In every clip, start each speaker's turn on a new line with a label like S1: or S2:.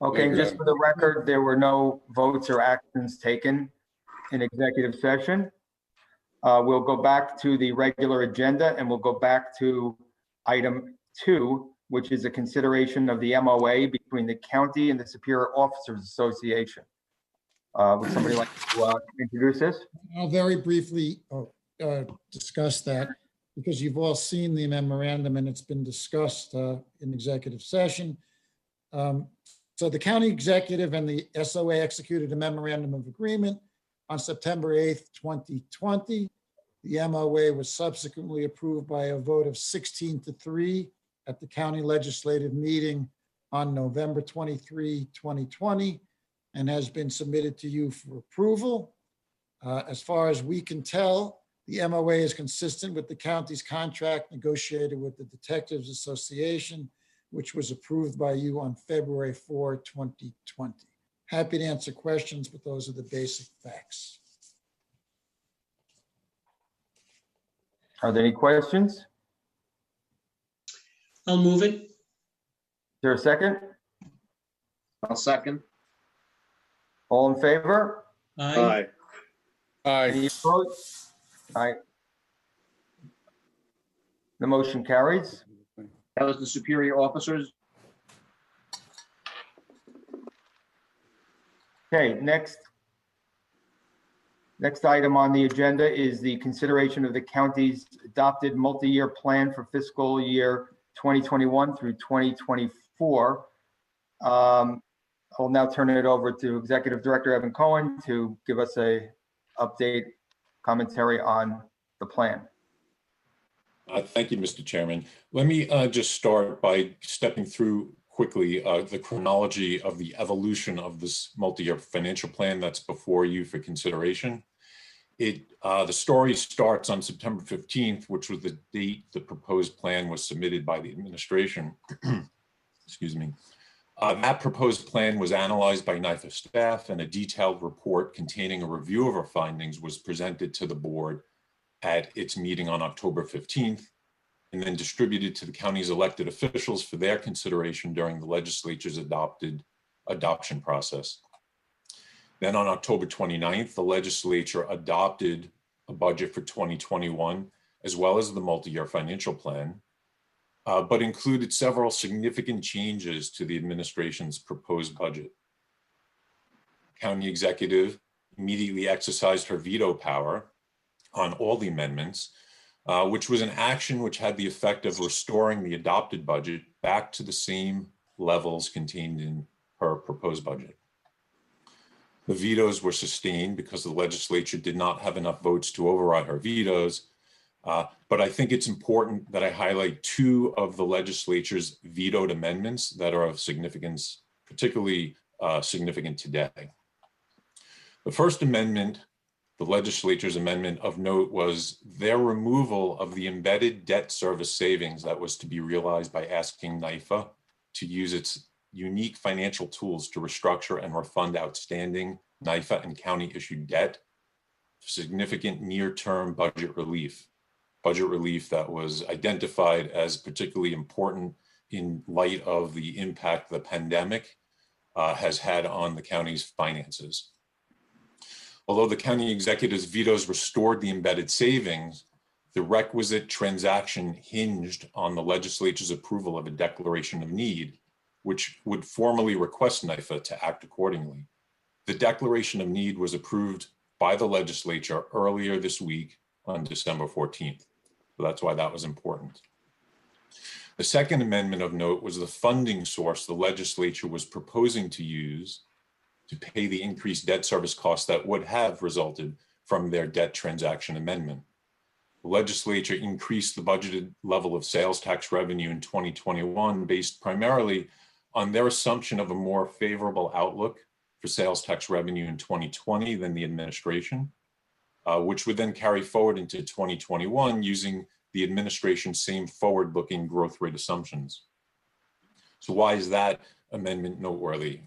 S1: Okay, and just for the record, there were no votes or actions taken in executive session. We'll go back to the regular agenda and we'll go back to item 2, which is a consideration of the MOA between the county and the Superior Officers Association. Would somebody like to introduce this?
S2: I'll very briefly discuss that because you've all seen the memorandum and it's been discussed in executive session. So the county executive and the SOA executed a memorandum of agreement on September 8th, 2020. The MOA was subsequently approved by a vote of 16-3 at the county legislative meeting on November 23, 2020, and has been submitted to you for approval. As far as we can tell, the MOA is consistent with the county's contract negotiated with the Detectives Association, which was approved by you on February 4, 2020. Happy to answer questions, but those are the basic facts.
S1: Are there any questions?
S3: I'll move it.
S1: Is there a second?
S4: I'll second.
S1: All in favor?
S3: Aye.
S1: Any opposed? Aye. The motion carries.
S4: That was the superior officers.
S1: Okay, next item on the agenda is the consideration of the county's adopted multi-year plan for fiscal year 2021 through 2024. I'll now turn it over to Executive Director Evan Cohen to give us a update commentary on the plan.
S5: Thank you, Mr. Chairman. Let me just start by stepping through quickly the chronology of the evolution of this multi-year financial plan that's before you for consideration. The story starts on September 15th, which was the date the proposed plan was submitted by the administration. Excuse me. That proposed plan was analyzed by NIFA staff, and a detailed report containing a review of our findings was presented to the board at its meeting on October 15th, and then distributed to the county's elected officials for their consideration during the legislature's adoption process. Then on October 29th, the legislature adopted a budget for 2021, as well as the multi-year financial plan, but included several significant changes to the administration's proposed budget. County executive immediately exercised her veto power on all the amendments, which was an action which had the effect of restoring the adopted budget back to the same levels contained in her proposed budget. The vetoes were sustained because the legislature did not have enough votes to override her vetoes, but I think it's important that I highlight 2 of the legislature's vetoed amendments that are of significance, particularly significant today. The first amendment, the legislature's amendment of note, was their removal of the embedded debt service savings that was to be realized by asking NIFA to use its unique financial tools to restructure and refund outstanding NIFA and county issued debt for significant near-term budget relief that was identified as particularly important in light of the impact the pandemic has had on the county's finances. Although the county executive's vetoes restored the embedded savings, the requisite transaction hinged on the legislature's approval of a declaration of need, which would formally request NIFA to act accordingly. The declaration of need was approved by the legislature earlier this week on December 14th. So that's why that was important. The second amendment of note was the funding source the legislature was proposing to use to pay the increased debt service costs that would have resulted from their debt transaction amendment. The legislature increased the budgeted level of sales tax revenue in 2021 based primarily on their assumption of a more favorable outlook for sales tax revenue in 2020 than the administration, which would then carry forward into 2021 using the administration's same forward-looking growth rate assumptions. So why is that amendment noteworthy?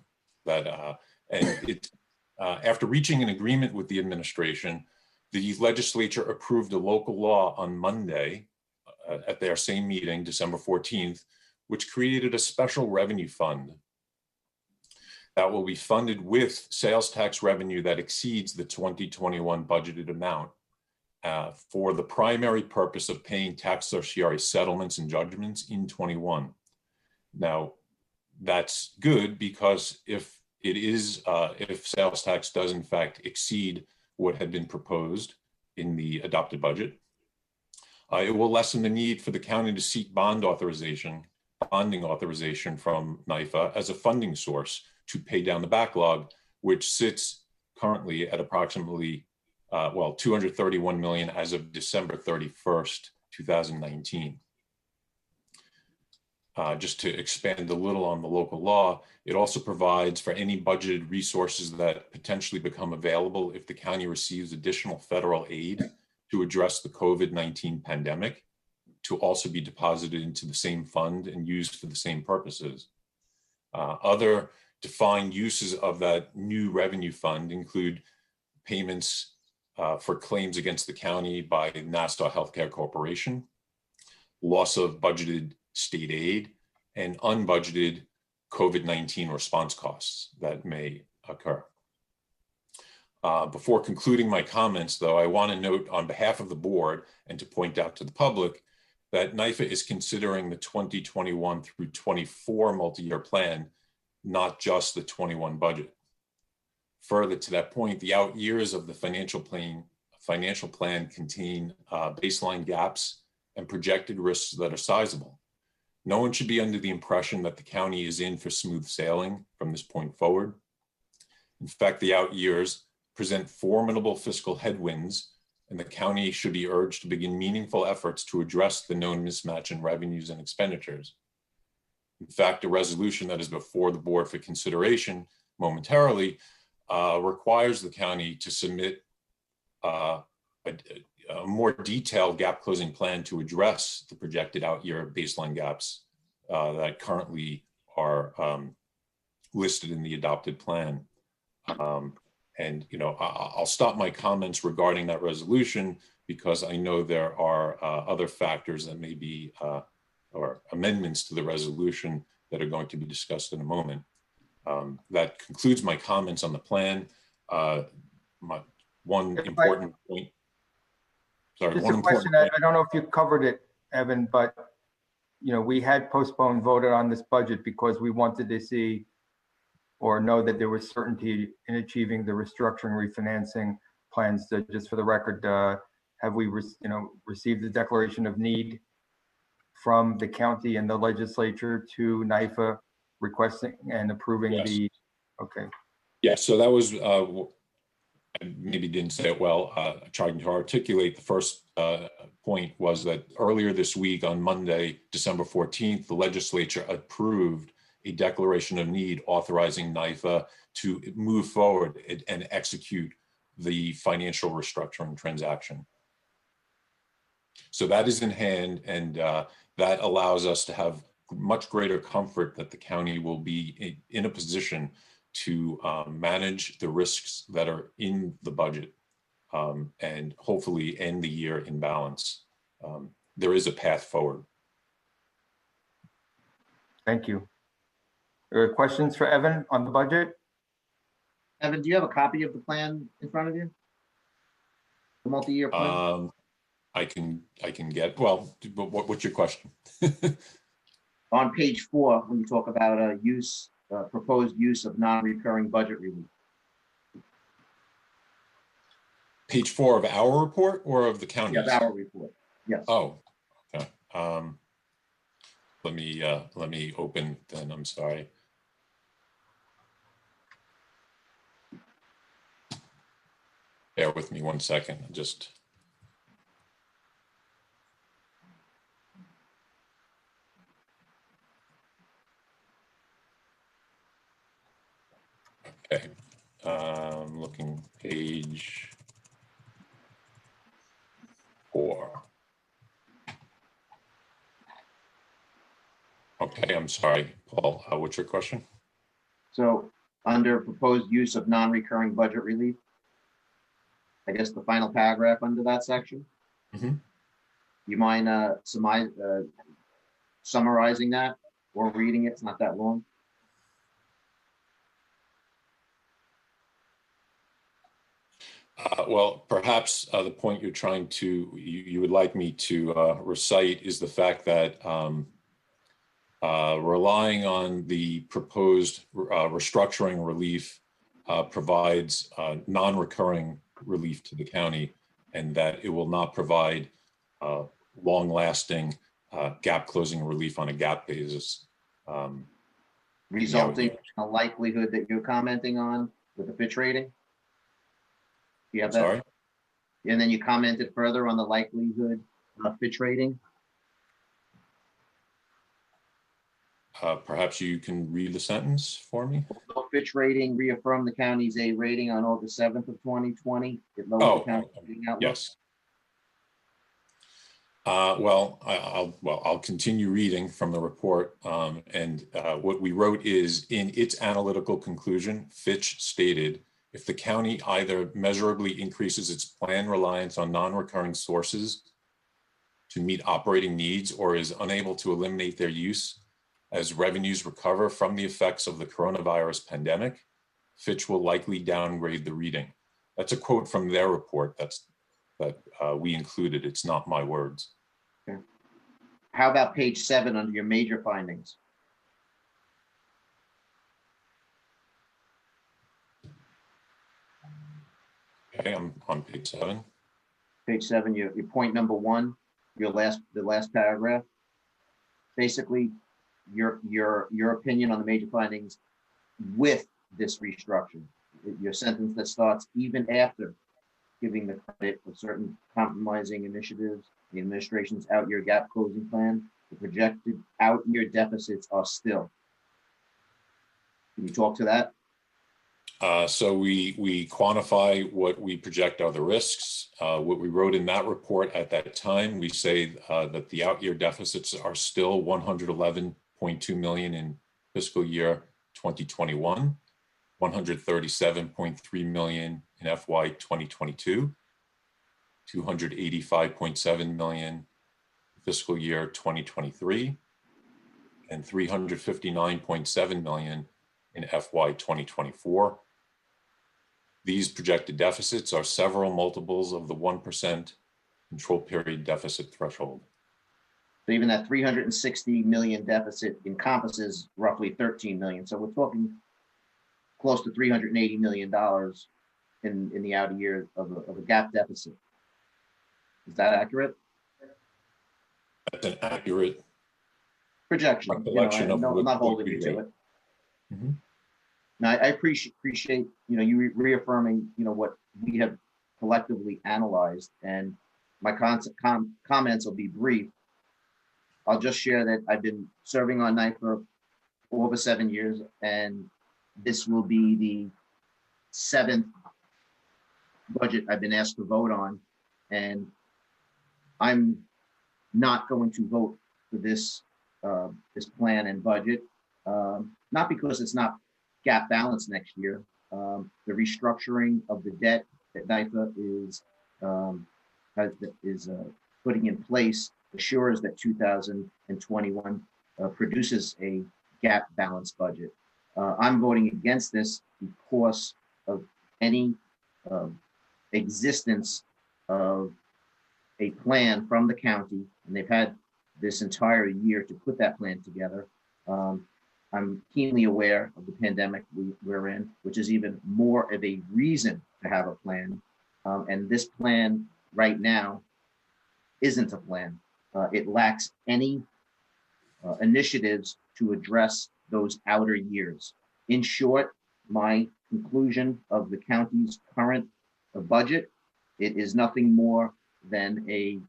S5: After reaching an agreement with the administration, the legislature approved a local law on Monday at their same meeting, December 14th, which created a special revenue fund. that will be funded with sales tax revenue that exceeds the 2021 budgeted amount for the primary purpose of paying tax certiorari settlements and judgments in 21. Now, that's good because if sales tax does in fact exceed what had been proposed in the adopted budget, it will lessen the need for the county to seek bonding authorization from NIFA as a funding source to pay down the backlog, which sits currently at approximately, $231 million as of December 31st, 2019. Just to expand a little on the local law, it also provides for any budgeted resources that potentially become available if the county receives additional federal aid to address the COVID-19 pandemic to also be deposited into the same fund and used for the same purposes. Other defined uses of that new revenue fund include payments for claims against the county by Nassau Healthcare Corporation, loss of budgeted state aid, and unbudgeted COVID-19 response costs that may occur. Before concluding my comments, though, I want to note on behalf of the board and to point out to the public that NIFA is considering the 2021 through 24 multi-year plan, not just the 21 budget. Further to that point, the out years of the financial plan contain baseline gaps and projected risks that are sizable. No one should be under the impression that the county is in for smooth sailing from this point forward. In fact, the out years present formidable fiscal headwinds, and the county should be urged to begin meaningful efforts to address the known mismatch in revenues and expenditures. In fact, a resolution that is before the board for consideration momentarily requires the county to submit a more detailed gap closing plan to address the projected out year baseline gaps that currently are listed in the adopted plan. And I'll stop my comments regarding that resolution because I know there are other factors that may be or amendments to the resolution that are going to be discussed in a moment. That concludes my comments on the plan. One important point. Sorry,
S1: Just
S5: one
S1: a
S5: important
S1: question.
S5: point.
S1: I don't know if you covered it, Evan, but we had postponed voted on this budget because we wanted to see or know that there was certainty in achieving the restructuring refinancing plans. So just for the record, have we received the declaration of need from the county and the legislature to NIFA requesting and approving
S5: Yes.
S1: Okay.
S5: Yeah, so that was, I maybe didn't say it well, trying to articulate the first point was that earlier this week on Monday, December 14th, the legislature approved a declaration of need authorizing NIFA to move forward and execute the financial restructuring transaction. So that is in hand, and that allows us to have much greater comfort that the county will be in a position to manage the risks that are in the budget and hopefully end the year in balance. There is a path forward.
S1: Thank you. Questions for Evan on the budget?
S4: Evan, do you have a copy of the plan in front of you? The multi-year plan?
S5: I can get, well, but what's your question?
S4: On page 4, when you talk about proposed use of non-recurring budget relief.
S5: Page 4 of our report or of the county's?
S4: Yeah, our report. Yes.
S5: Oh, okay. Let me open then. I'm sorry. Bear with me 1 second. Just. Okay. Looking page 4. Okay, I'm sorry, Paul. What's your question?
S4: So under proposed use of non-recurring budget relief, I guess the final paragraph under that section.
S5: Mm-hmm.
S4: You mind summarizing that or reading it? It's not that long.
S5: Well, perhaps the point you're trying to, you would like me to recite is the fact that relying on the proposed restructuring relief provides non-recurring relief to the county, and that it will not provide long-lasting gap closing relief on a gap basis.
S4: Resulting in a likelihood that you're commenting on with the Fitch rating? You have that?
S5: Sorry?
S4: And then you commented further on the likelihood of Fitch rating?
S5: Perhaps you can read the sentence for me?
S4: Fitch rating reaffirmed the county's A rating on August 7th of 2020. It lowered the county's rating outlook.
S5: Yes. Well, I'll continue reading from the report. And what we wrote is, in its analytical conclusion, Fitch stated, if the county either measurably increases its planned reliance on non-recurring sources to meet operating needs or is unable to eliminate their use as revenues recover from the effects of the coronavirus pandemic, Fitch will likely downgrade the reading. That's a quote from their report that we included. It's not my words.
S4: Okay. How about page 7 under your major findings?
S5: Okay, I'm on page 7.
S4: Page 7, your point number 1, the last paragraph. Basically, your opinion on the major findings with this restructuring. Your sentence that starts, even after giving the credit for certain compromising initiatives, the administration's out-year gap closing plan, the projected out-year deficits are still. Can you talk to that?
S5: So we quantify what we project are the risks. What we wrote in that report at that time, we say that the out-year deficits are still $111.2 million in fiscal year 2021, $137.3 million in FY 2022, $285.7 million fiscal year 2023, and $359.7 million in FY 2024. These projected deficits are several multiples of the 1% control period deficit threshold.
S4: So even that 360 million deficit encompasses roughly 13 million. So we're talking close to $380 million in the outer year of a gap deficit. Is that accurate?
S5: That's an accurate
S4: projection.
S5: recollection of
S4: I'm not holding you to it.
S5: Mm-hmm.
S4: Now, I appreciate you reaffirming what we have collectively analyzed, and my comments will be brief. I'll just share that I've been serving on night for over 7 years, and this will be the 7th budget I've been asked to vote on, and I'm not going to vote for this plan and budget, not because it's not gap balance next year. The restructuring of the debt that NYFA is putting in place assures that 2021 produces a gap balance budget. I'm voting against this because of any existence of a plan from the county, and they've had this entire year to put that plan together. I'm keenly aware of the pandemic we're in, which is even more of a reason to have a plan. And this plan right now isn't a plan. It lacks any initiatives to address those outer years. In short, my conclusion of the county's current budget, it is nothing more than a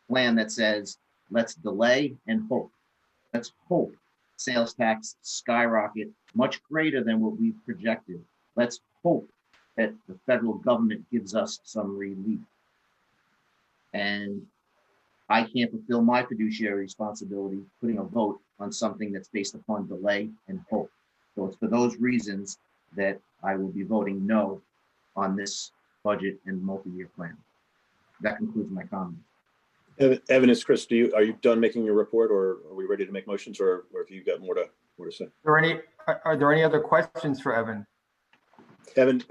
S4: plan that says, let's delay and hope. Let's hope sales tax skyrocket much greater than what we've projected. Let's hope that the federal government gives us some relief. And I can't fulfill my fiduciary responsibility putting a vote on something that's based upon delay and hope. So it's for those reasons that I will be voting no on this budget and multi-year plan. That concludes my comments.
S3: Evan, it's Chris. Are you done making your report, or are we ready to make motions, or have you got more to say?
S1: Are there any other questions for Evan?
S3: Evan,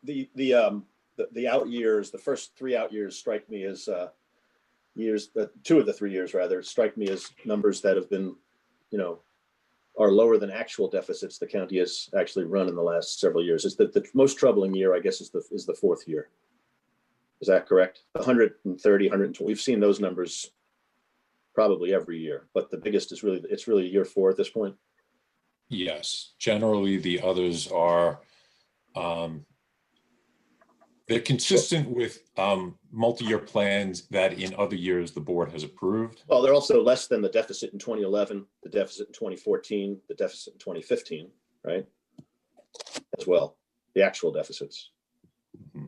S3: the out years, the first 3 out years strike me as years, 2 of the 3 years rather, strike me as numbers that have been, are lower than actual deficits the county has actually run in the last several years. Is that the most troubling year, I guess, is the 4th year. Is that correct? 130, 120. We've seen those numbers probably every year, but the biggest is really year 4 at this point.
S5: Yes, generally the others are they're consistent with multi-year plans that in other years the board has approved.
S3: Well, they're also less than the deficit in 2011, the deficit in 2014, the deficit in 2015, right? As well, the actual deficits.
S5: Mm-hmm.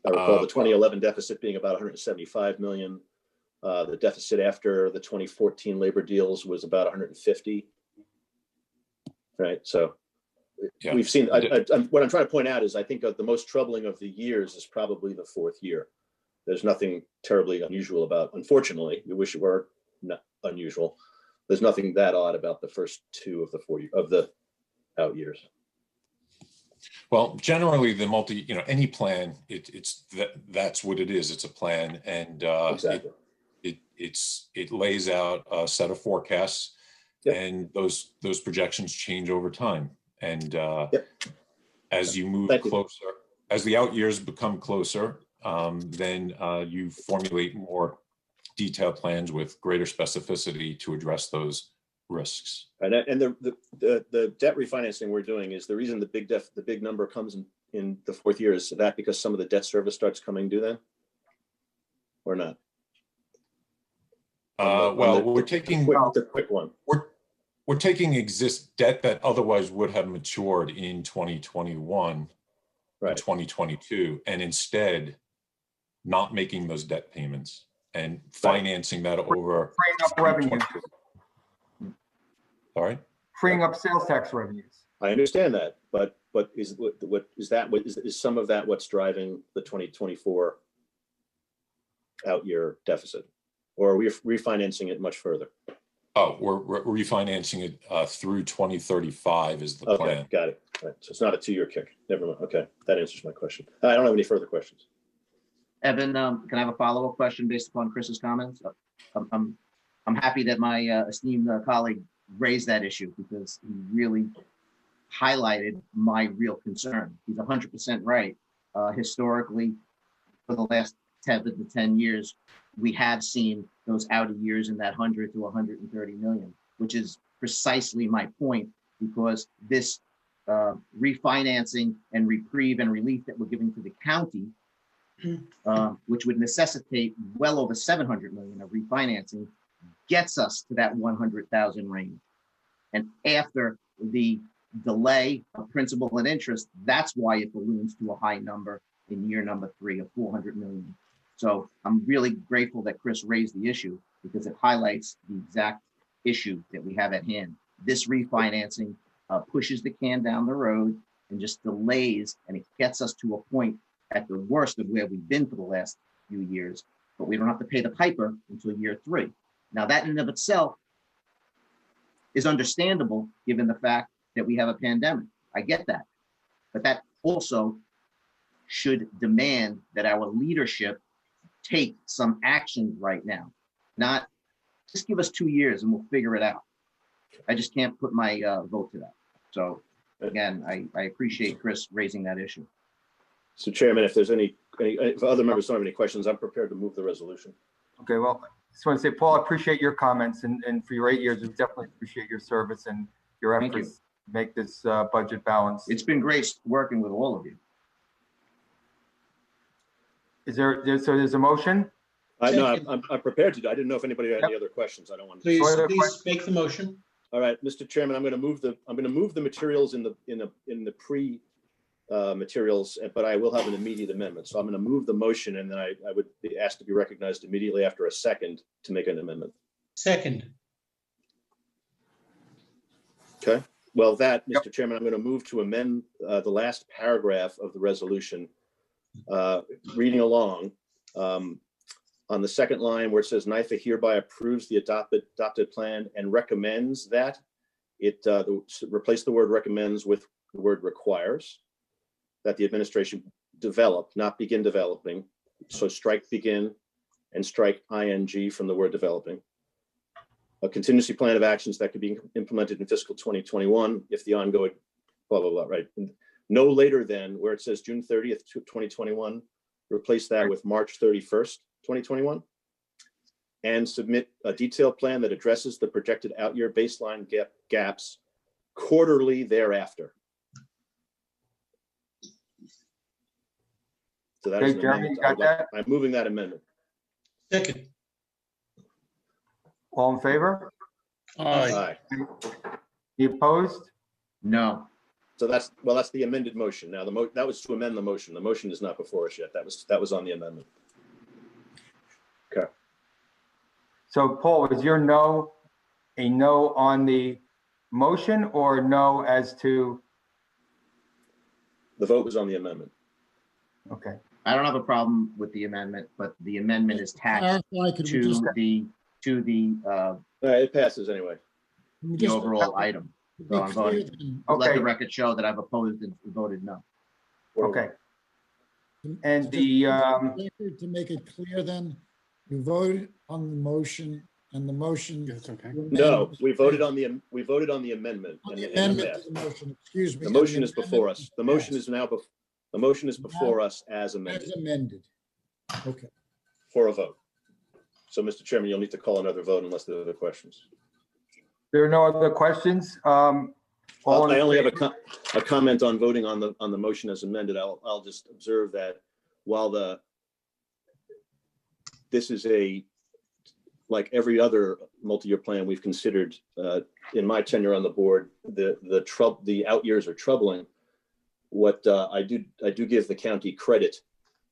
S3: I recall the 2011 deficit being about 175 million. The deficit after the 2014 labor deals was about 150. Right. So yeah, we've seen, what I'm trying to point out is I think the most troubling of the years is probably the 4th year. There's nothing terribly unusual about, unfortunately, we wish it were not unusual. There's nothing that odd about the first 2 of the 4 of the out years.
S5: Well, generally the any plan, that's what it is. It's a plan, and
S3: exactly.
S5: It lays out a set of forecasts, yep. And those projections change over time. And yep. As you move closer, as the out years become closer, then you formulate more detailed plans with greater specificity to address those risks.
S3: And the debt refinancing we're doing is the reason the big number comes in the 4th year. Is that because some of the debt service starts coming due then, or not?
S5: We're taking
S3: the quick one.
S5: We're taking debt that otherwise would have matured in 2021, right, 2022, and instead not making those debt payments and financing that over
S1: freeing up revenues.
S5: All right.
S1: Freeing up sales tax revenues.
S3: I understand that, but is some of that what's driving the 2024 out year deficit? Or are we refinancing it much further?
S5: Oh, we're refinancing it through 2035 is the plan.
S3: Got it. Right. So it's not a 2-year kick. Never mind. Okay, that answers my question. I don't have any further questions.
S4: Evan, can I have a follow-up question based upon Chris's comments? I'm happy that my esteemed colleague raised that issue because he really highlighted my real concern. He's 100% right. Historically, for the last 10 years, we have seen those outer years in that 100 to 130 million, which is precisely my point, because this refinancing and reprieve and relief that we're giving to the county, which would necessitate well over 700 million of refinancing, gets us to that 100,000 range. And after the delay of principal and interest, that's why it balloons to a high number in year number 3 of 400 million. So I'm really grateful that Chris raised the issue because it highlights the exact issue that we have at hand. This refinancing pushes the can down the road and just delays, and it gets us to a point at the worst of where we've been for the last few years, but we don't have to pay the piper until year 3. Now that in and of itself is understandable given the fact that we have a pandemic. I get that, but that also should demand that our leadership take some action right now, not just give us 2 years and we'll figure it out. I just can't put my vote to that. So again, I appreciate Chris raising that issue.
S3: So Chairman, if there's if other members don't have any questions, I'm prepared to move the resolution.
S1: Okay, well, I just want to say, Paul, I appreciate your comments and for your 8 years, we definitely appreciate your service and your efforts to make this budget balance.
S4: It's been great working with all of you.
S1: There's a motion?
S3: No, I'm prepared to. I didn't know if anybody had any other questions. I don't want to.
S6: Please make the motion.
S3: All right, Mr. Chairman, I'm going to move the materials in the pre materials, but I will have an immediate amendment. So I'm going to move the motion, and then I would be asked to be recognized immediately after a second to make an amendment.
S6: Second.
S3: Okay. Well, Mr. Chairman, I'm going to move to amend the last paragraph of the resolution. Reading along on the second line where it says NYFA hereby approves the adopted plan and recommends that it replace the word recommends with the word requires. that the administration develop, not begin developing. So strike begin and strike ing from the word developing. A contingency plan of actions that could be implemented in fiscal 2021 if the ongoing blah, blah, blah, right? No later than where it says June 30th, 2021, replace that with March 31st, 2021, and submit a detailed plan that addresses the projected out-year baseline gaps quarterly thereafter. So that is
S1: Okay,
S3: an
S1: Jeremy,
S3: amendment.
S1: you got that?
S3: I'm moving that amendment.
S6: Second.
S1: All in favor?
S6: Aye.
S3: Aye.
S1: You opposed?
S4: No.
S3: So that's the amended motion. Now that was to amend the motion. The motion is not before us yet. That was on the amendment. Okay.
S1: So Paul, is your no a no on the motion or no as to,
S3: The vote was on the amendment.
S1: okay,
S4: I don't have a problem with the amendment, but the amendment is attached
S2: Clarify, could we just,
S4: to the
S3: All right, it passes anyway.
S2: can we
S4: the
S2: just
S4: overall item.
S2: be
S4: So I'm
S2: clear
S4: voting.
S2: then?
S4: Let
S1: Okay.
S4: the record show that I've opposed and voted no.
S1: okay.
S2: Can-
S1: And
S2: just
S1: the,
S2: record to make it clear then, you voted on the motion and the motion.
S6: That's okay.
S3: No, we voted on the amendment.
S2: On
S3: and
S2: the
S3: it
S2: amendment
S3: passed.
S2: to the motion, excuse me.
S3: The
S2: and
S3: motion is before
S2: amendment
S3: us. The motion
S2: passed
S3: is now, the motion is before us as amended
S2: As amended. Okay.
S3: for a vote. So, Mr. Chairman, you'll need to call another vote unless there are other questions.
S1: there are no other questions? All in
S3: I only have
S1: favor?
S3: a comment on voting on the motion as amended. I'll just observe that while this is like every other multi-year plan we've considered in my tenure on the board, the out years are troubling. What I do give the county credit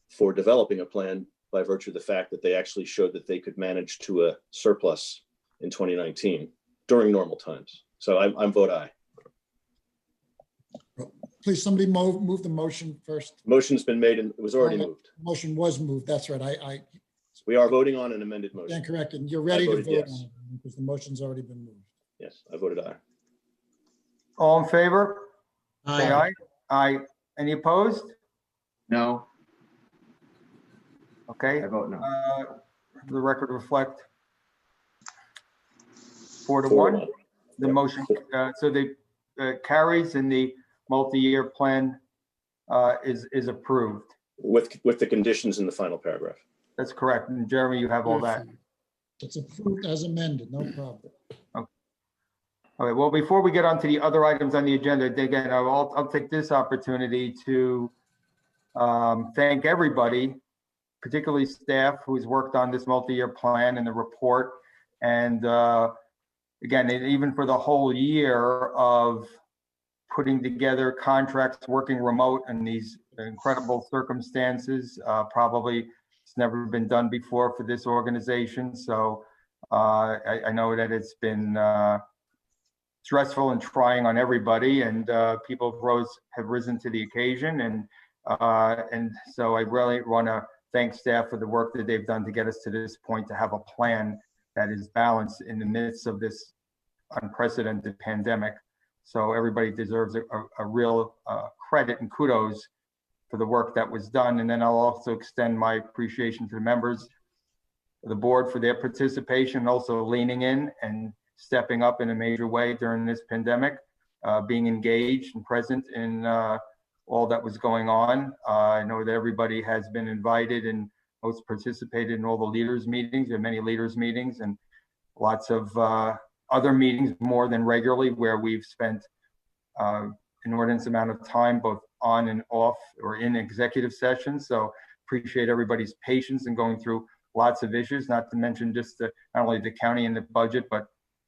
S3: for developing a plan by virtue of the fact that they actually showed that they could manage to a surplus in 2019 during normal times. So I'm vote aye.
S2: Please, somebody move the motion first.
S3: Motion's been made and it was already moved.
S2: Motion was moved, that's right. I
S3: We are voting on an amended motion.
S2: stand corrected. You're ready to
S3: voted
S2: vote
S3: yes.
S2: on it because the motion's already been moved.
S3: Yes, I voted aye.
S1: All in favor? Say
S6: Aye.
S1: aye. Aye. Any opposed?
S4: No,
S1: Okay,
S4: I vote no.
S1: the record reflect 4 to
S3: 4 to
S1: 1.
S3: 1.
S1: The
S3: Yep.
S1: motion, so the carries and the multi-year plan is approved.
S3: With the conditions in the final paragraph.
S1: That's correct. And Jeremy, you have all that.
S2: It's approved as amended, no problem.
S1: All right, well, before we get on to the other items on the agenda, again, I'll take this opportunity to thank everybody, particularly staff who's worked on this multi-year plan and the report. And again, even for the whole year of putting together contracts, working remote in these incredible circumstances, probably it's never been done before for this organization. So I know that it's been stressful and trying on everybody, and people have risen to the occasion. And so I really want to thank staff for the work that they've done to get us to this point, to have a plan that is balanced in the midst of this unprecedented pandemic. So everybody deserves a real credit and kudos for the work that was done. And then I'll also extend my appreciation to the members of the board for their participation, also leaning in and stepping up in a major way during this pandemic, being engaged and present in all that was going on. I know that everybody has been invited and most participated in all the leaders meetings. There are many leaders meetings and lots of other meetings more than regularly where we've spent an inordinate amount of time both on and off or in executive sessions. So appreciate everybody's patience in going through lots of issues, not to mention just not only the county and the budget, but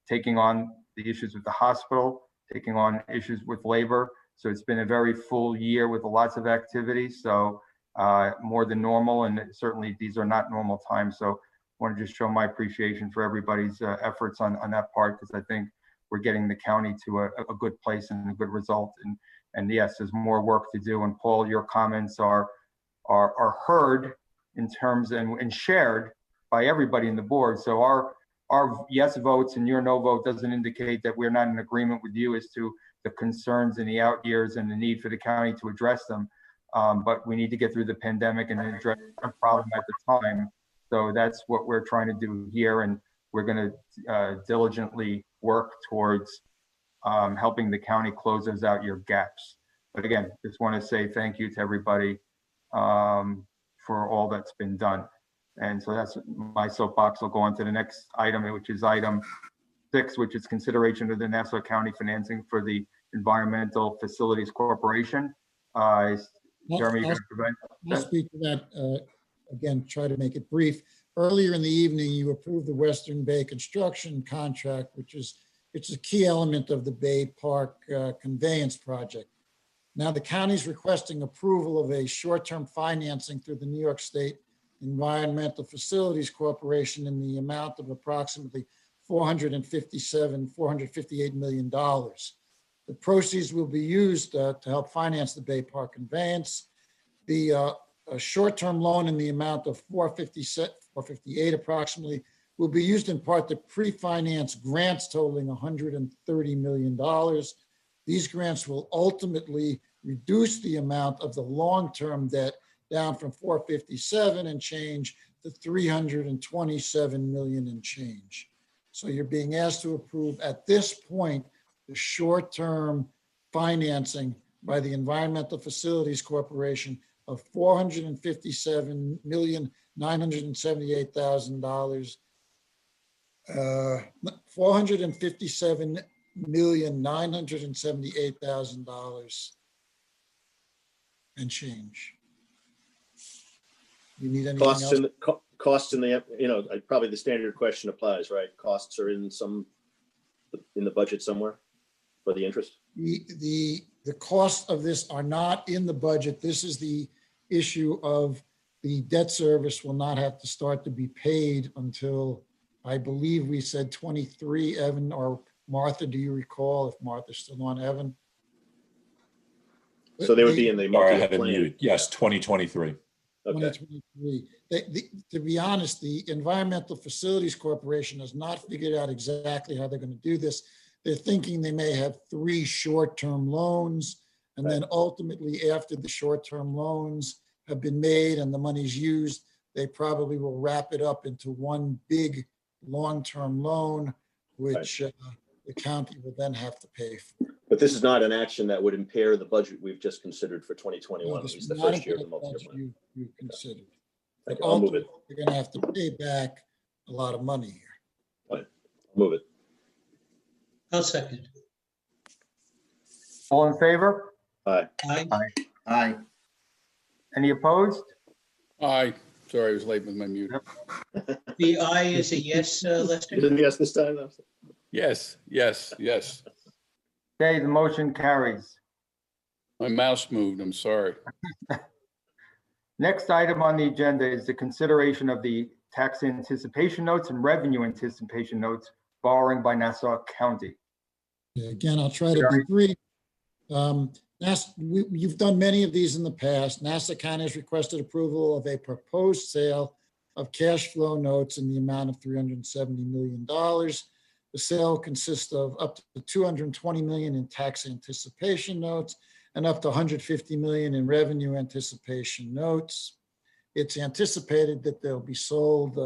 S1: taking on the issues with the hospital, taking on issues with labor. So it's been a very full year with lots of activities. So more than normal, and certainly these are not normal times. So I want to just show my appreciation for everybody's efforts on that part, because I think we're getting the county to a good place and a good result. And yes, there's more work to do. And Paul, your comments are heard in terms and shared by everybody in the board. So our yes votes and your no vote doesn't indicate that we're not in agreement with you as to the concerns in the out years and the need for the county to address them. But we need to get through the pandemic and address the problem at the time. So that's what we're trying to do here. And we're going to diligently work towards helping the county close those out year gaps. But again, just want to say thank you to everybody for all that's been done. And so that's my soapbox. I'll go on to the next item, which is item 6, which is consideration of the Nassau County financing for the Environmental Facilities Corporation. Jeremy,
S2: I'll speak to that. Again, try to make it brief. Earlier in the evening, you approved the Western Bay construction contract, which is it's a key element of the Bay Park conveyance project. Now, the county's requesting approval of a short-term financing through the New York State Environmental Facilities Corporation in the amount of approximately $458 million. The proceeds will be used to help finance the Bay Park conveyance. The short-term loan in the amount of $458 approximately will be used in part to pre-finance grants totaling $130 million. These grants will ultimately reduce the amount of the long-term debt down from 457 and change to 327 million and change. So you're being asked to approve at this point the short-term financing by the Environmental Facilities Corporation of $457,978,000. $457,978,000 and change. You need anything
S3: Costs
S2: else?
S3: Costs in the, probably the standard question applies, right? Costs are in the budget somewhere for the interest?
S2: The costs of this are not in the budget. This is the issue of the debt service will not have to start to be paid until, I believe we said 23, Evan or Martha, do you recall if Martha's still on, Evan?
S3: So they would be in the
S5: Sorry, I
S3: multi-year
S5: had it
S3: plan.
S5: muted. Yes, 2023.
S3: Okay.
S2: 2023. To be honest, the Environmental Facilities Corporation has not figured out exactly how they're going to do this. They're thinking they may have 3 short-term loans, and then ultimately after the short-term loans have been made and the money's used, they probably will wrap it up into one big long-term loan, which the county will then have to pay for.
S3: But this is not an action that would impair the budget we've just considered for 2021,
S2: No,
S3: at
S2: this
S3: least
S2: is
S3: the
S2: not
S3: first year of the
S2: a
S3: multi-year
S2: budget
S3: plan.
S2: you considered.
S3: Thank
S2: But
S3: you. I'll move it.
S2: ultimately, you're going to have to pay back a lot of money here.
S3: I'll move it.
S6: I'll second.
S1: All in favor?
S3: Aye.
S6: Aye.
S4: Aye.
S1: Any opposed?
S7: Aye. Sorry, I was late with my mute.
S6: The aye is a yes, Lester?
S3: You didn't guess this time?
S7: Yes, yes, yes.
S1: Okay, the motion carries.
S7: My mouse moved, I'm sorry.
S1: Next item on the agenda is the consideration of the tax anticipation notes and revenue anticipation notes borrowing by Nassau County.
S2: Again, I'll try to be brief. You've done many of these in the past. Nassau County has requested approval of a proposed sale of cash flow notes in the amount of $370 million. The sale consists of up to $220 million in tax anticipation notes and up to $150 million in revenue anticipation notes. It's anticipated that they'll be sold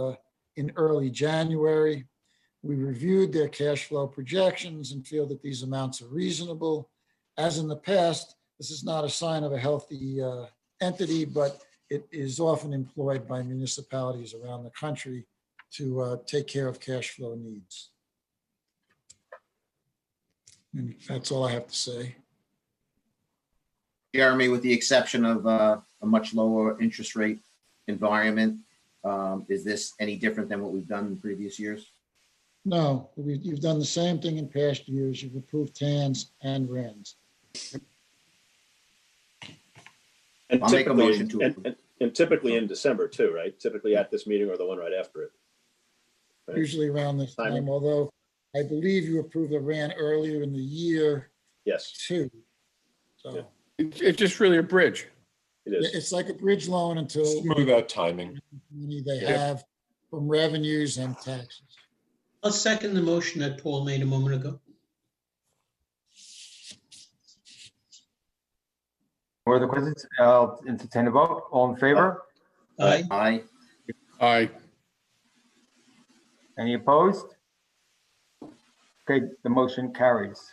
S2: in early January. We reviewed their cash flow projections and feel that these amounts are reasonable. As in the past, this is not a sign of a healthy entity, but it is often employed by municipalities around the country to take care of cash flow needs. And that's all I have to say.
S4: Jeremy, with the exception of a much lower interest rate environment, is this any different than what we've done in previous years?
S2: No, you've done the same thing in past years. You've approved TANs and RANs.
S3: And
S4: I'll make a
S3: typically,
S4: motion to approve.
S3: and typically in December too, right? Typically at this meeting or the one right after it. Right.
S2: Usually around this time,
S3: Timing.
S2: although I believe you approved the RAN earlier in the year
S3: Yes,
S2: too. So
S3: Yeah.
S7: It's just really a bridge.
S3: it is.
S2: it's like a bridge loan until
S5: Smooth out timing.
S2: money they
S3: Yeah.
S2: have from revenues and taxes.
S6: I'll second the motion that Paul made a moment ago.
S1: No other questions? I'll entertain a vote. All in favor?
S6: Aye.
S4: Aye.
S7: Aye.
S1: Any opposed? Okay, the motion carries.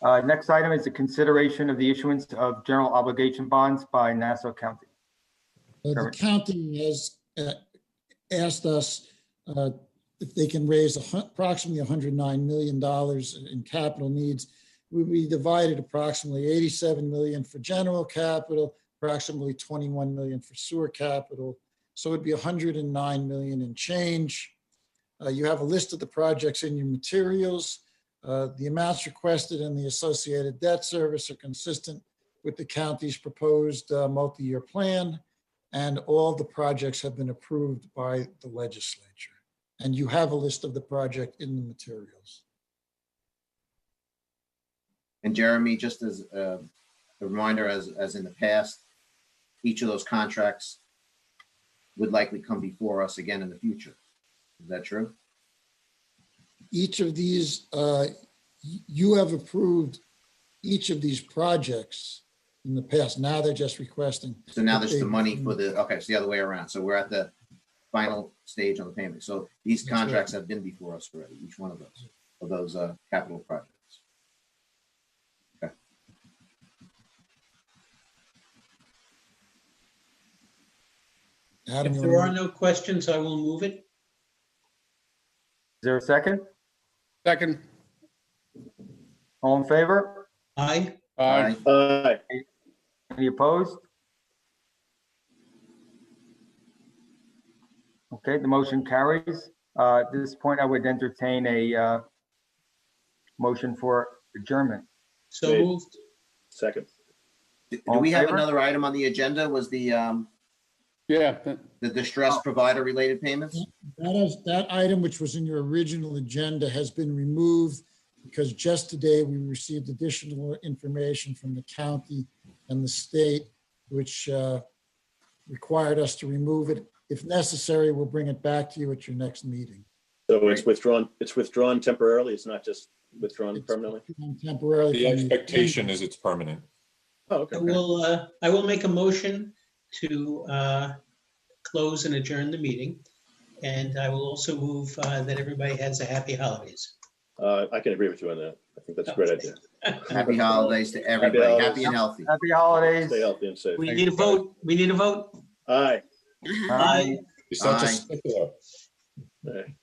S1: Next item is the consideration of the issuance of general obligation bonds by Nassau County.
S2: The county has asked us if they can raise approximately $109 million in capital needs. We divided approximately $87 million for general capital, approximately $21 million for sewer capital. So it'd be $109 million in change. You have a list of the projects in your materials. The amounts requested and the associated debt service are consistent with the county's proposed multi-year plan, and all the projects have been approved by the legislature. And you have a list of the project in the materials.
S4: And Jeremy, just as a reminder, as in the past, each of those contracts would likely come before us again in the future. Is that true?
S2: Each of these, you have approved each of these projects in the past. Now they're just requesting.
S4: So now there's the money for the, okay, it's the other way around. So we're at the final stage on the payment. So these
S2: That's right.
S4: contracts have been before us already, each one of those capital projects. Okay.
S2: Adam,
S6: If
S2: you
S6: there are
S2: wanna-
S6: no questions, I will move it.
S1: Is there a second?
S7: Second.
S1: All in favor?
S6: Aye.
S7: Aye.
S3: Aye.
S1: Any opposed? Okay, the motion carries. At this point, I would entertain a motion for adjournment.
S6: So
S3: Made.
S6: moved.
S3: Second.
S4: Do
S1: All in
S4: we have
S1: favor?
S4: another item on the agenda? Was the
S7: Yeah.
S4: distress provider related payments?
S2: That item, which was in your original agenda, has been removed because just today we received additional information from the county and the state, which required us to remove it. If necessary, we'll bring it back to you at your next meeting.
S3: So it's withdrawn temporarily. It's not just withdrawn
S2: It's
S3: permanently?
S2: temporarily.
S5: The
S2: from the
S5: expectation
S2: agenda.
S5: is it's permanent.
S3: Oh, okay.
S6: I will make a motion to close and adjourn the meeting. And I will also move that everybody has a happy holidays.
S3: I can agree with you on that. I think that's a great idea.
S4: Happy holidays to everybody.
S3: holidays.
S4: Happy and healthy.
S1: Happy holidays.
S3: Stay healthy and safe.
S6: We need a vote. We need a vote.
S3: Aye.
S6: Aye.
S5: It's not
S4: Aye.
S5: just.
S3: Aye.